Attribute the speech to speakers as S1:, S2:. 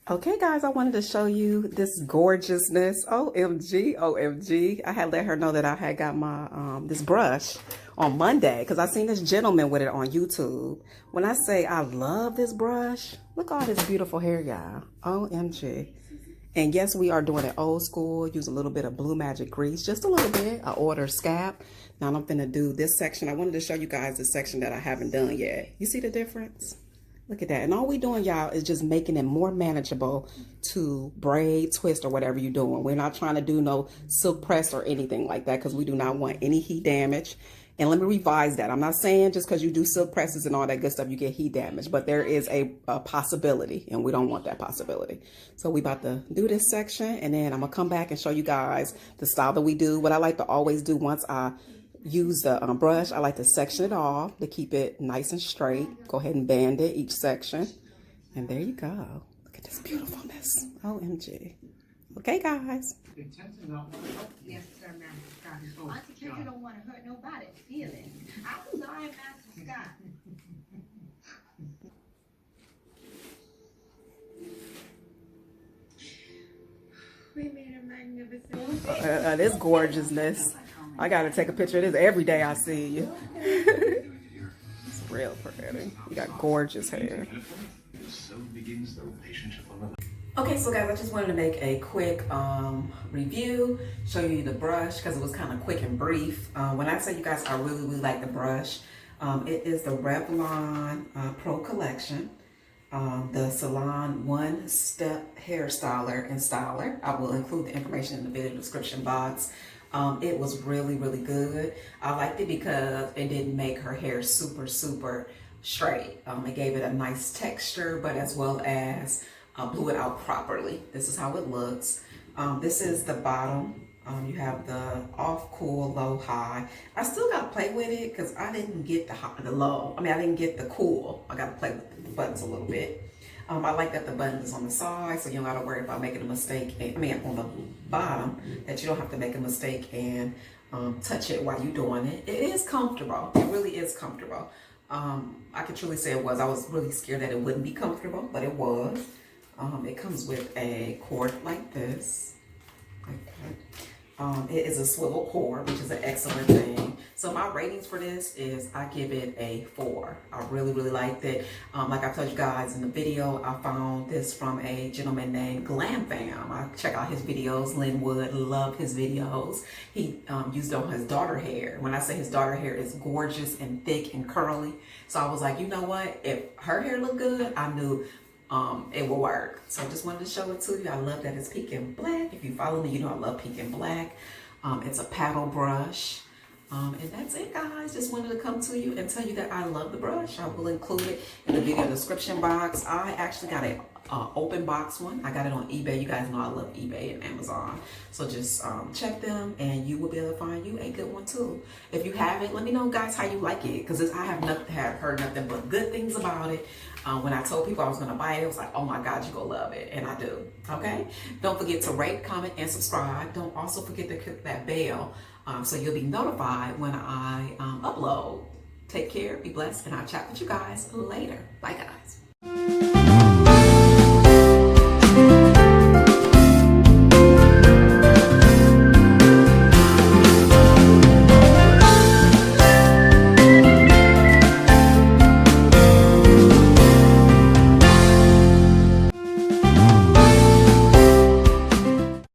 S1: Okay, guys, I wanted to show you this gorgeousness. OMG, OMG. I had let her know that I had got my this brush on Monday because I seen this gentleman with it on YouTube. When I say I love this brush, look all this beautiful hair, y'all. OMG. And yes, we are doing it old school. Use a little bit of Blue Magic grease, just a little bit. I ordered scalp. Now I'm gonna do this section. I wanted to show you guys the section that I haven't done yet. You see the difference? Look at that. And all we doing, y'all, is just making it more manageable to braid, twist, or whatever you're doing. We're not trying to do no silk press or anything like that because we do not want any heat damage. And let me revise that. I'm not saying just because you do silk presses and all that good stuff, you get heat damage. But there is a possibility, and we don't want that possibility. So we about to do this section, and then I'm going to come back and show you guys the style that we do. What I like to always do once I use the brush, I like to section it off to keep it nice and straight. Go ahead and band it each section. And there you go. Look at this beautifulness. OMG. Okay, guys.
S2: Yes, sir, Master Scott. Auntie Kendra don't want to hurt nobody's feelings. I'm sorry, Master Scott. We made a magnificent.
S1: This gorgeousness. I gotta take a picture of this every day I see you. It's real pretty. You got gorgeous hair. Okay, so guys, I just wanted to make a quick review, show you the brush because it was kind of quick and brief. When I say you guys, I really like the brush. It is the Revlon Pro Collection. The Salon One Step Hair Styler and Styler. I will include the information in the video description box. It was really good. I liked it because it didn't make her hair super straight. It gave it a nice texture, but as well as blew it out properly. This is how it looks. This is the bottom. You have the off, cool, low, high. I still got to play with it because I didn't get the low. I mean, I didn't get the cool. I got to play with the buttons a little bit. I like that the button is on the side, so you don't got to worry about making a mistake. On the bottom, that you don't have to make a mistake and touch it while you're doing it. It is comfortable. It really is comfortable. I can truly say it was. I was really scared that it wouldn't be comfortable, but it was. It comes with a cord like this. Like that. It is a swivel cord, which is an excellent thing. So my ratings for this is I give it a 4. I really liked it. Like I told you guys in the video, I found this from a gentleman named Glam Fam. I check out his videos. Linwood, love his videos. He used it on his daughter hair. When I say his daughter hair is gorgeous and thick and curly. So I was like, you know what? If her hair looked good, I knew it will work. So I just wanted to show it to you. I love that it's pink and black. If you follow me, you know I love pink and black. It's a paddle brush. And that's it, guys. Just wanted to come to you and tell you that I love the brush. I will include it in the video description box. I actually got an open box one. I got it on eBay. You guys know I love eBay and Amazon. So just check them and you will be able to find you a good one too. If you haven't, let me know, guys, how you like it. Because I have heard nothing but good things about it. When I told people I was going to buy it, it was like, oh my God, you're going to love it. And I do. Okay? Don't forget to rate, comment, and subscribe. Don't also forget to click that bell so you'll be notified when I upload. Take care, be blessed, and I'll chat with you guys later. Bye, guys.